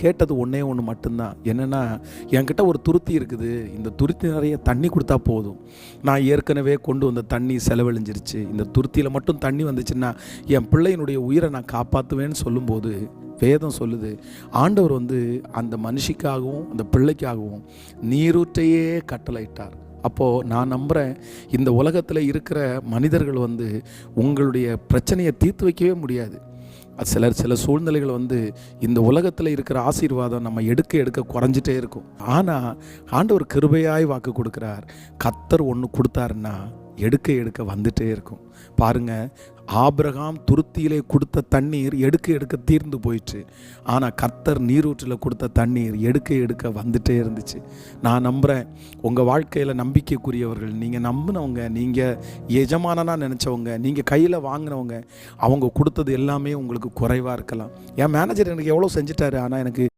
கேட்டது ஒன்றே ஒன்று மட்டும்தான். என்னென்னா, என்கிட்ட ஒரு துருத்தி இருக்குது, இந்த துருத்தி நிறைய தண்ணி கொடுத்தா போதும். நான் ஏற்கனவே கொண்டு வந்த தண்ணி செலவழிஞ்சிருச்சு, இந்த துருத்தியில் மட்டும் தண்ணி வந்துச்சுன்னா என் பிள்ளையினுடைய உயிரை நான் காப்பாற்றுவேன்னு சொல்லும்போது வேதம் சொல்லுது, ஆண்டவர் அந்த மனுஷிக்காகவும் அந்த பிள்ளைக்காகவும் நீரூற்றையே கட்டளையிட்டார். அப்போது நான் நம்புகிறேன், இந்த உலகத்தில் இருக்கிற மனிதர்கள் உங்களுடைய பிரச்சனையை தீர்த்து வைக்கவே முடியாது. சில சூழ்நிலைகள் இந்த உலகத்தில் இருக்கிற ஆசீர்வாதம் நம்ம எடுக்க குறைஞ்சிட்டே இருக்கும். ஆனால் ஆண்டவர் கிருபையாய் வாக்கு கொடுக்குறார். கர்த்தர் ஒன்று கொடுத்தாருன்னா எடுக்க வந்துட்டே இருக்கும். பாருங்கள், ஆபிரகாம் துருத்தியிலே கொடுத்த தண்ணீர் எடுக்க தீர்ந்து போயிடுச்சு. ஆனால் கர்த்தர் நீரூற்றில் கொடுத்த தண்ணீர் எடுக்க வந்துட்டே இருந்துச்சு. நான் நம்புகிறேன், உங்கள் வாழ்க்கையில் நம்பிக்கைக்குரியவர்கள், நீங்கள் நம்பினவங்க, நீங்கள் எஜமானனாக நினச்சவங்க, நீங்கள் கையில் வாங்கினவங்க, அவங்க கொடுத்தது எல்லாமே உங்களுக்கு குறைவாக இருக்கலாம். என் மேனேஜர் எனக்கு எவ்வளோ செஞ்சிட்டாரு, ஆனால் எனக்கு